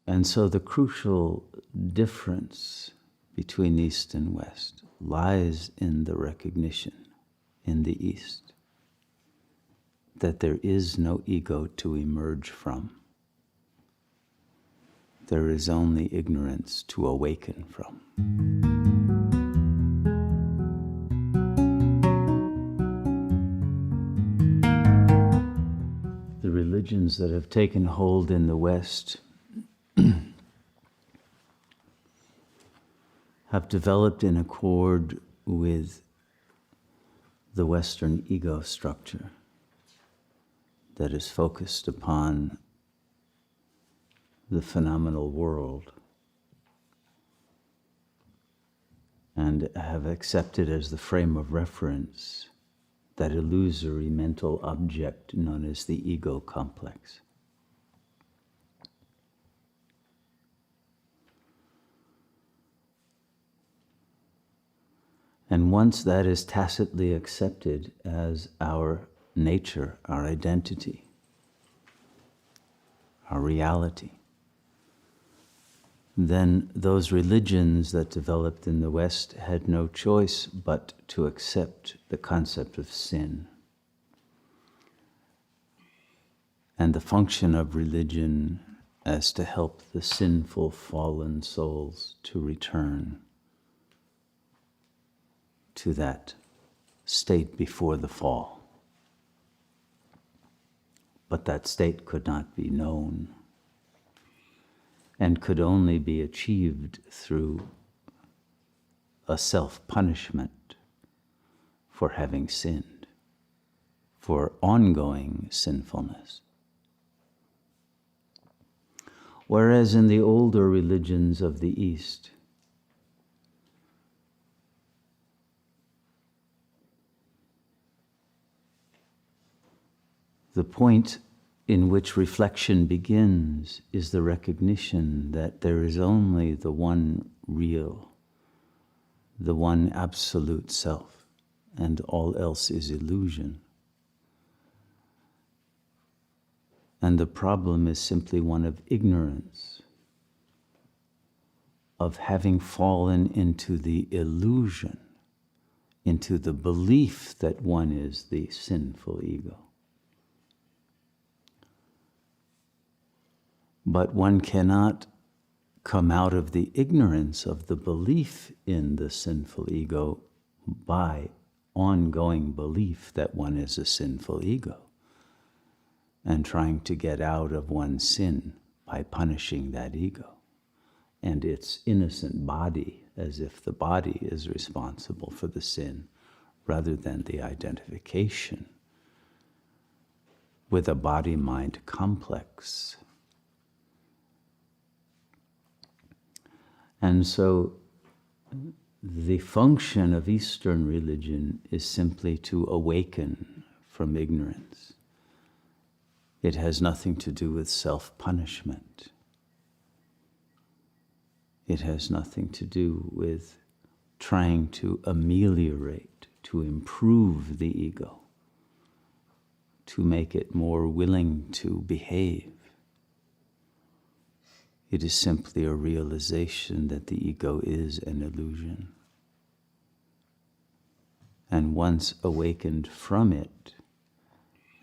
And so the crucial difference between East and West lies in the recognition in the East that there is no ego to emerge from. There is only ignorance to awaken from. The religions that have taken hold in the West have developed in accord with the Western ego structure that is focused upon the phenomenal world and have accepted as the frame of reference that illusory mental object known as the ego-complex. And once that is tacitly accepted as our nature, our identity, our reality, then those religions that developed in the West had no choice but to accept the concept of sin. And the function of religion as to help the sinful, fallen souls to return to that state before the fall. But that state could not be known and could only be achieved through a self-punishment for having sinned, for ongoing sinfulness. Whereas in the older religions of the East, the point in which reflection begins is the recognition that there is only the one real, the one absolute self, and all else is illusion. And the problem is simply one of ignorance, of having fallen into the illusion, into the belief that one is the sinful ego. But one cannot come out of the ignorance of the belief in the sinful ego by ongoing belief that one is a sinful ego and trying to get out of one's sin by punishing that ego and its innocent body, as if the body is responsible for the sin rather than the identification with a body-mind complex. And so the function of Eastern religion is simply to awaken from ignorance. It has nothing to do with self-punishment. It has nothing to do with trying to ameliorate, to improve the ego, to make it more willing to behave. It is simply a realization that the ego is an illusion. And once awakened from it,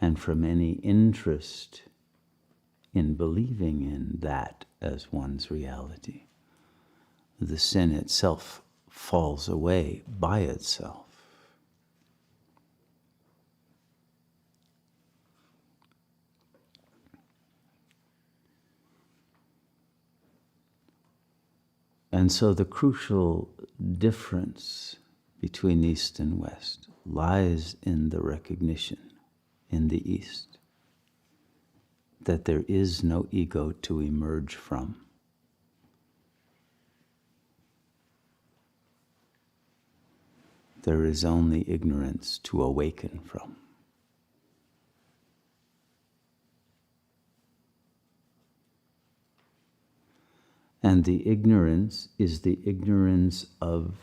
and from any interest in believing in that as one's reality, the sin itself falls away by itself. And so the crucial difference between East and West lies in the recognition in the East that there is no ego to emerge from. There is only ignorance to awaken from. And the ignorance is the ignorance of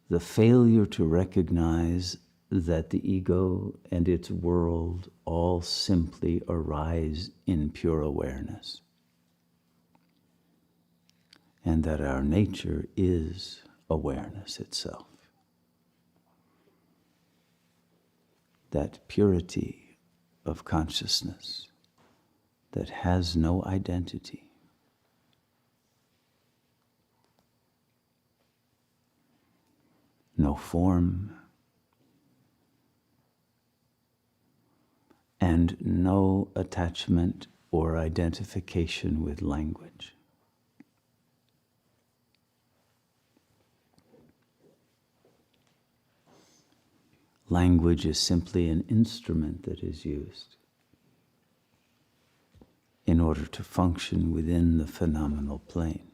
the failure to recognize that the ego and its world all simply arise in pure awareness, and that our nature is awareness itself. That purity of consciousness that has no identity. No form, and no attachment or identification with language. Language is simply an instrument that is used in order to function within the phenomenal plane.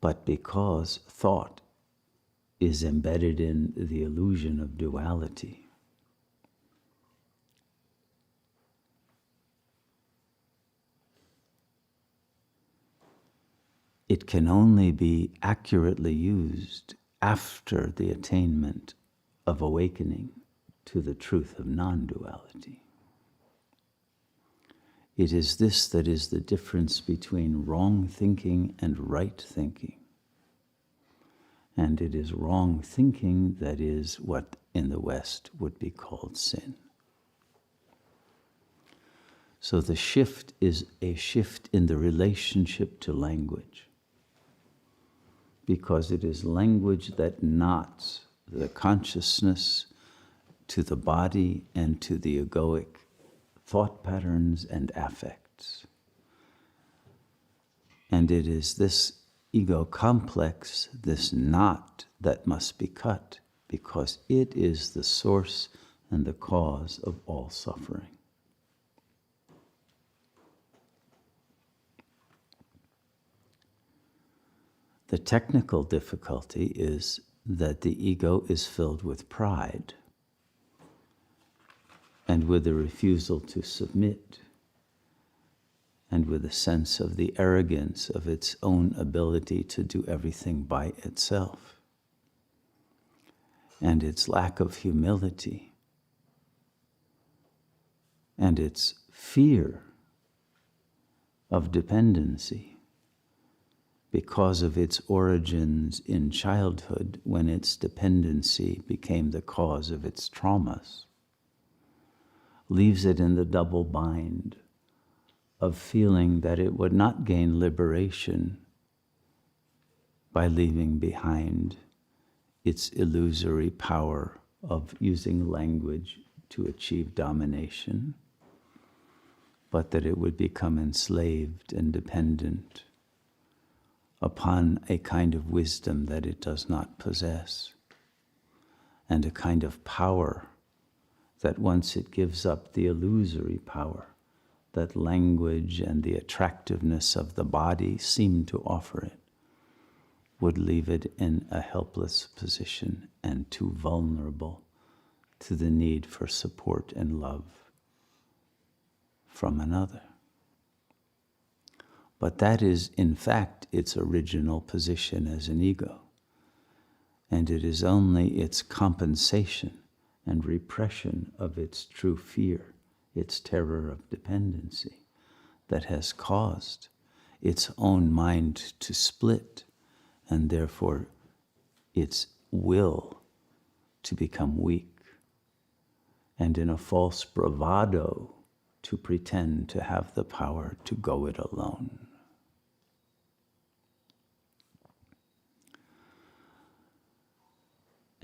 But because thought is embedded in the illusion of duality, it can only be accurately used after the attainment of awakening to the truth of non-duality. It is this that is the difference between wrong thinking and right thinking. And it is wrong thinking that is what in the West would be called sin. So the shift is a shift in the relationship to language, because it is language that knots the consciousness to the body and to the egoic thought patterns and affects. And it is this ego-complex, this knot, that must be cut, because it is the source and the cause of all suffering. The technical difficulty is that the ego is filled with pride and with a refusal to submit, and with a sense of the arrogance of its own ability to do everything by itself, and its lack of humility, and its fear of dependency because of its origins in childhood, when its dependency became the cause of its traumas, leaves it in the double bind of feeling that it would not gain liberation by leaving behind its illusory power of using language to achieve domination, but that it would become enslaved and dependent upon a kind of wisdom that it does not possess, and a kind of power that once it gives up the illusory power that language and the attractiveness of the body seem to offer it, would leave it in a helpless position and too vulnerable to the need for support and love from another. But that is, in fact, its original position as an ego. And it is only its compensation and repression of its true fear, its terror of dependency, that has caused its own mind to split, and therefore its will to become weak, and in a false bravado to pretend to have the power to go it alone.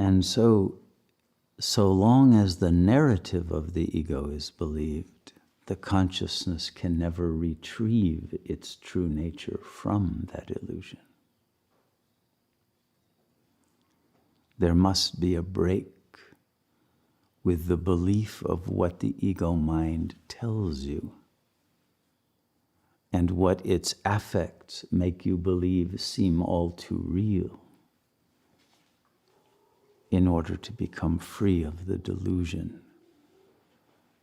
And so long as the narrative of the ego is believed, the consciousness can never retrieve its true nature from that illusion. There must be a break with the belief of what the ego mind tells you and what its affects make you believe seem all too real, in order to become free of the delusion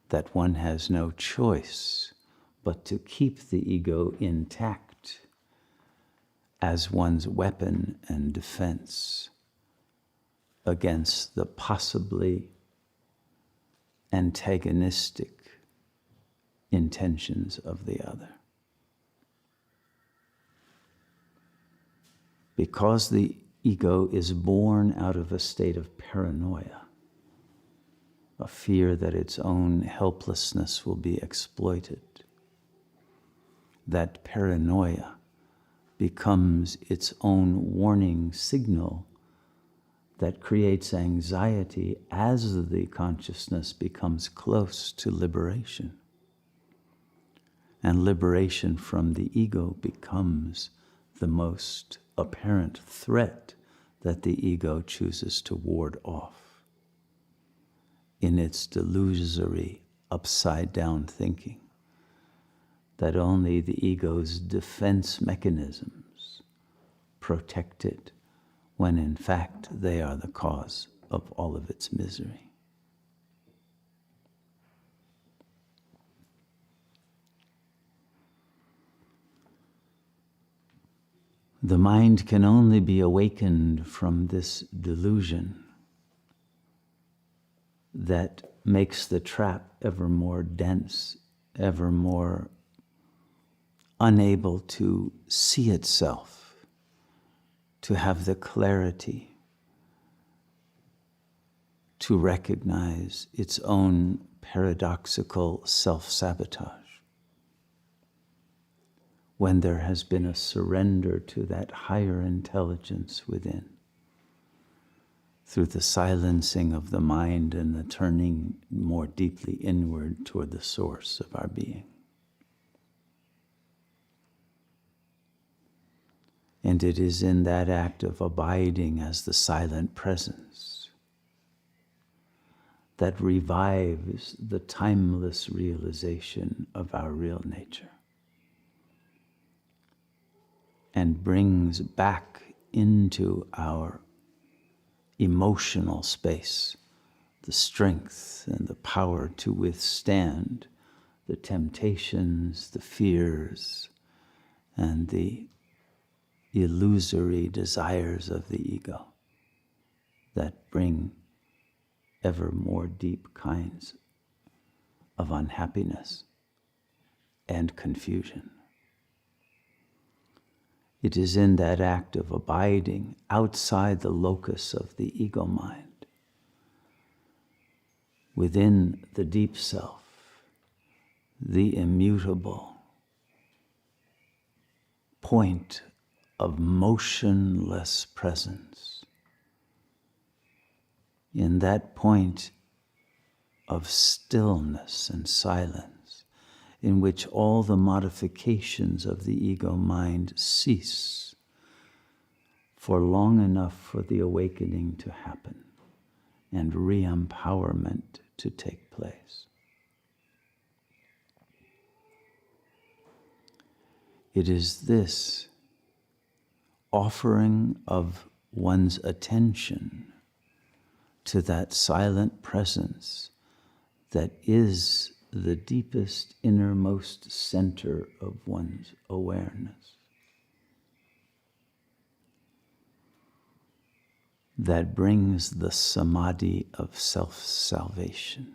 that one has no choice but to keep the ego intact as one's weapon and defense against the possibly antagonistic intentions of the other. Because the ego is born out of a state of paranoia, a fear that its own helplessness will be exploited, that paranoia becomes its own warning signal that creates anxiety as the consciousness becomes close to liberation. And liberation from the ego becomes the most apparent threat that the ego chooses to ward off in its delusory, upside-down thinking that only the ego's defense mechanisms protect it, when in fact they are the cause of all of its misery. The mind can only be awakened from this delusion that makes the trap ever more dense, ever more unable to see itself, to have the clarity to recognize its own paradoxical self-sabotage. When there has been a surrender to that higher intelligence within, through the silencing of the mind and the turning more deeply inward toward the source of our being. And it is in that act of abiding as the silent presence that revives the timeless realization of our real nature and brings back into our emotional space the strength and the power to withstand the temptations, the fears, and the illusory desires of the ego that bring ever more deep kinds of unhappiness and confusion. It is in that act of abiding outside the locus of the ego mind, within the deep self, the immutable point of motionless presence, in that point of stillness and silence, in which all the modifications of the ego mind cease for long enough for the awakening to happen and re-empowerment to take place. It is this offering of one's attention to that silent presence that is the deepest, innermost center of one's awareness, that brings the samadhi of self-salvation,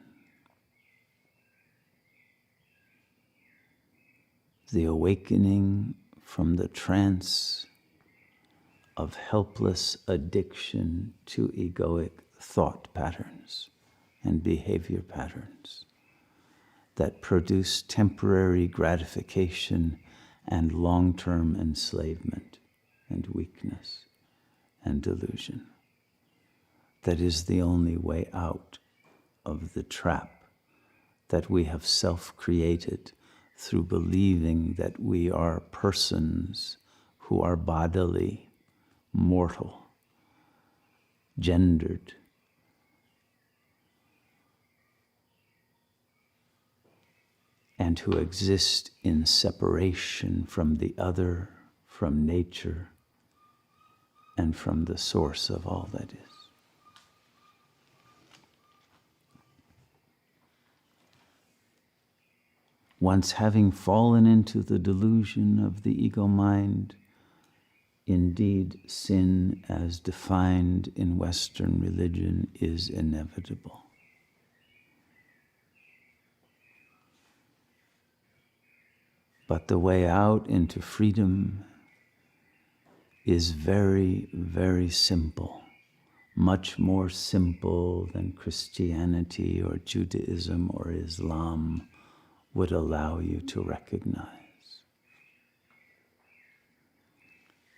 the awakening from the trance of helpless addiction to egoic thought patterns and behavior patterns that produce temporary gratification and long-term enslavement and weakness and delusion. That is the only way out of the trap that we have self-created through believing that we are persons who are bodily, mortal, gendered, and who exist in separation from the other, from nature, and from the source of all that is. Once having fallen into the delusion of the ego mind, indeed, sin as defined in Western religion is inevitable. But the way out into freedom is very, very simple, much more simple than Christianity or Judaism or Islam would allow you to recognize.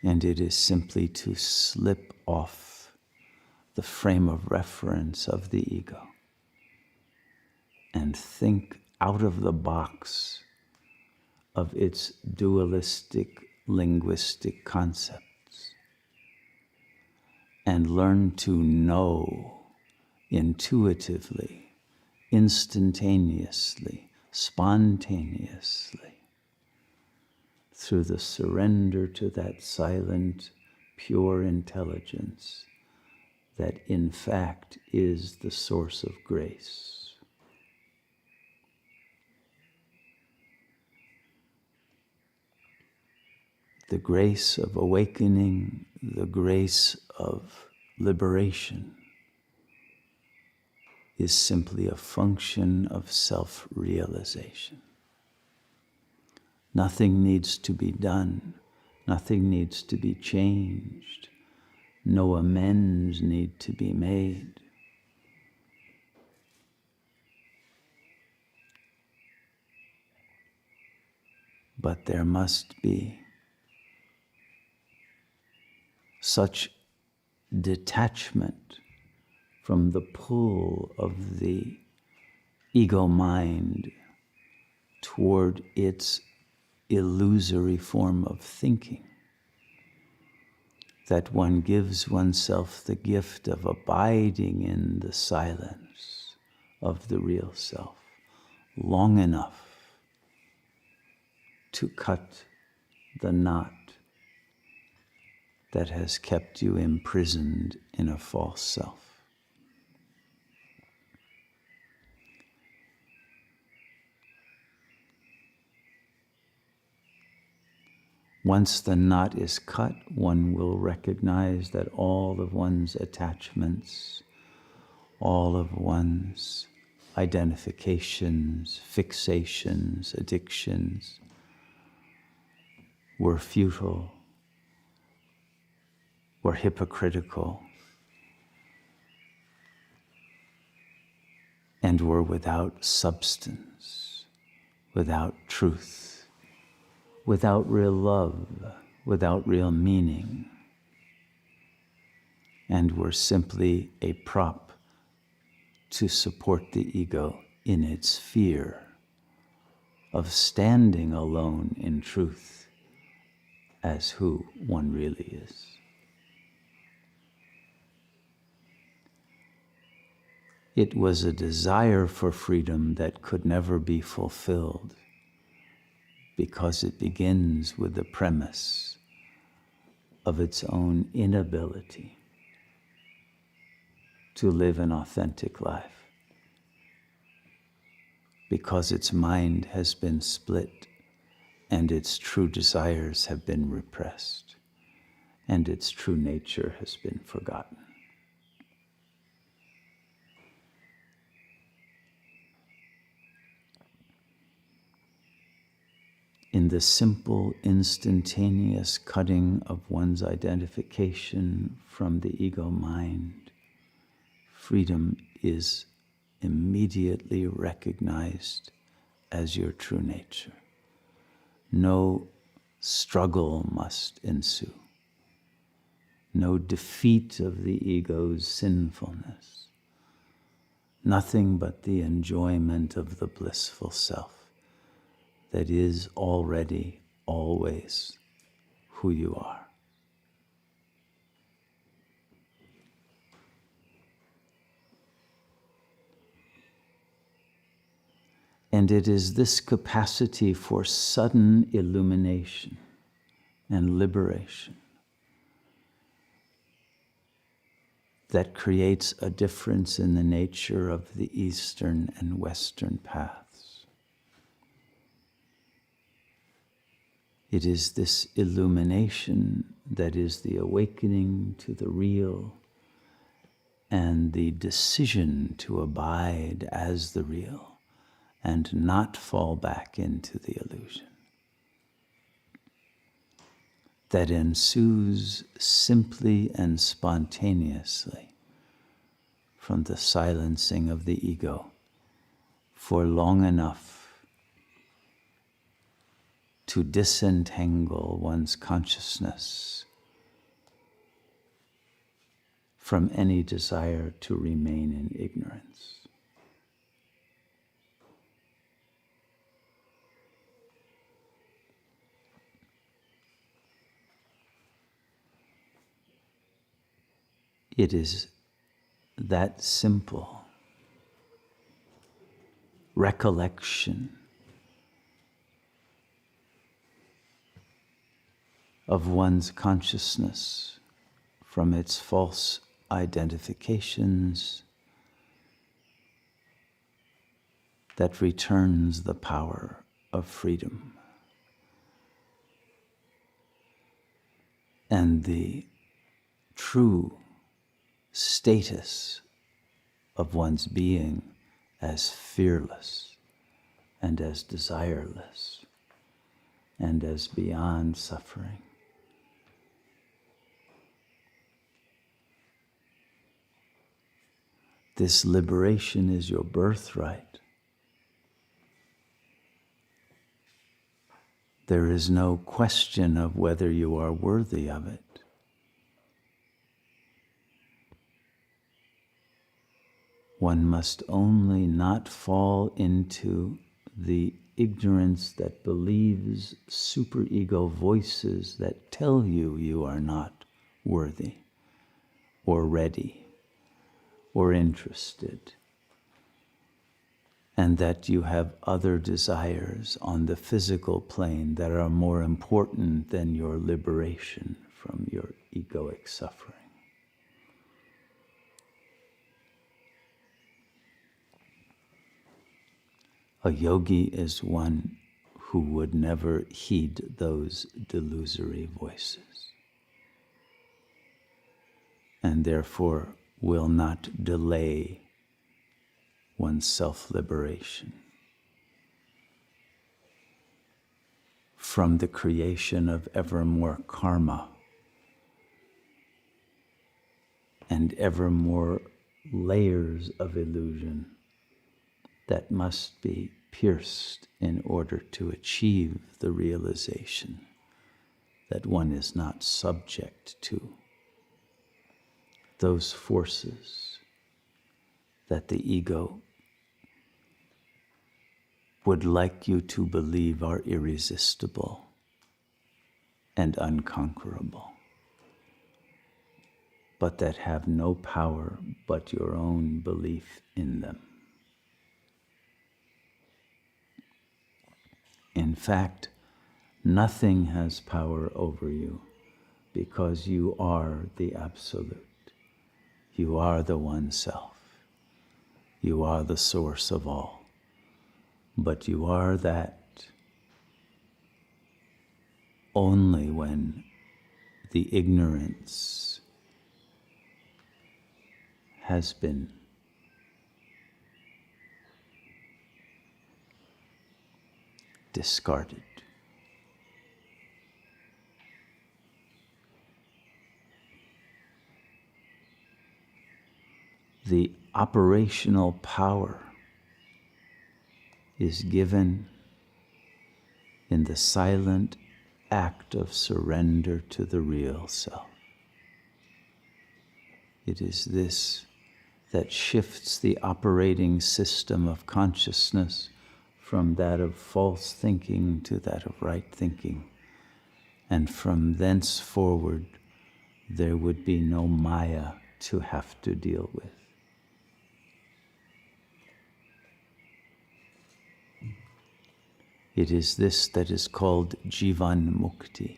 And it is simply to slip off the frame of reference of the ego and think out of the box of its dualistic linguistic concepts and learn to know intuitively, instantaneously, spontaneously, through the surrender to that silent, pure intelligence that in fact is the source of grace. The grace of awakening, the grace of liberation is simply a function of self-realization. Nothing needs to be done. Nothing needs to be changed. No amends need to be made. But there must be such detachment from the pull of the ego mind toward its illusory form of thinking that one gives oneself the gift of abiding in the silence of the real self long enough to cut the knot that has kept you imprisoned in a false self. Once the knot is cut, one will recognize that all of one's attachments, all of one's identifications, fixations, addictions were futile, were hypocritical, and were without substance, without truth, without real love, without real meaning, and were simply a prop to support the ego in its fear of standing alone in truth as who one really is. It was a desire for freedom that could never be fulfilled because it begins with the premise of its own inability to live an authentic life, because its mind has been split and its true desires have been repressed and its true nature has been forgotten. In the simple, instantaneous cutting of one's identification from the ego mind, freedom is immediately recognized as your true nature. No struggle must ensue. No defeat of the ego's sinfulness. Nothing but the enjoyment of the blissful self that is already, always who you are. And it is this capacity for sudden illumination and liberation that creates a difference in the nature of the Eastern and Western paths. It is this illumination that is the awakening to the real and the decision to abide as the real and not fall back into the illusion, that ensues simply and spontaneously from the silencing of the ego for long enough to disentangle one's consciousness from any desire to remain in ignorance. It is that simple recollection of one's consciousness from its false identifications that returns the power of freedom and the true status of one's being as fearless and as desireless and as beyond suffering. This liberation is your birthright. There is no question of whether you are worthy of it. One must only not fall into the ignorance that believes superego voices that tell you you are not worthy or ready or interested, and that you have other desires on the physical plane that are more important than your liberation from your egoic suffering. A yogi is one who would never heed those delusory voices, and therefore will not delay one's self-liberation from the creation of ever more karma and ever more layers of illusion that must be pierced in order to achieve the realization that one is not subject to those forces that the ego would like you to believe are irresistible and unconquerable, but that have no power but your own belief in them. In fact, nothing has power over you because you are the Absolute. You are the One Self. You are the source of all. But you are that only when the ignorance has been discarded. The operational power is given in the silent act of surrender to the real self. It is this that shifts the operating system of consciousness from that of false thinking to that of right thinking. And from thenceforward, there would be no Maya to have to deal with. It is this that is called Jivan Mukti,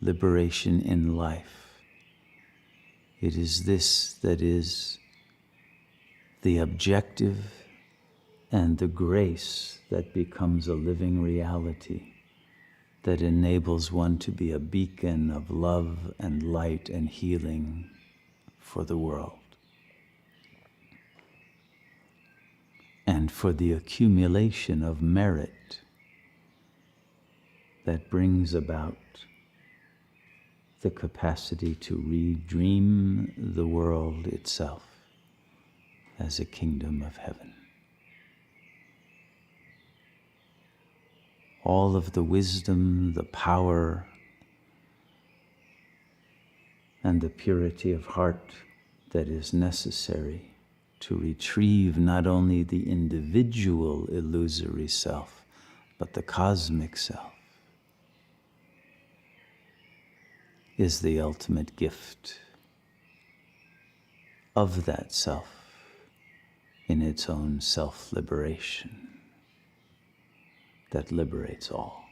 liberation in life. It is this that is the objective and the grace that becomes a living reality that enables one to be a beacon of love and light and healing for the world, and for the accumulation of merit that brings about the capacity to redream the world itself as a kingdom of heaven. All of the wisdom, the power, and the purity of heart that is necessary to retrieve not only the individual illusory self, but the cosmic self, is the ultimate gift of that self in its own self-liberation that liberates all.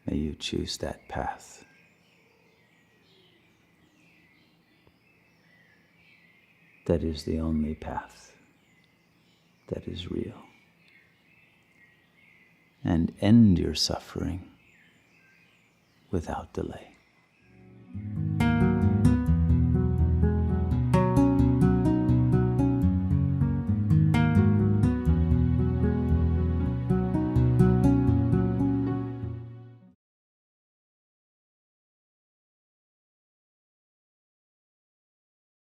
May you choose that path. That is the only path that is real. And end your suffering without delay.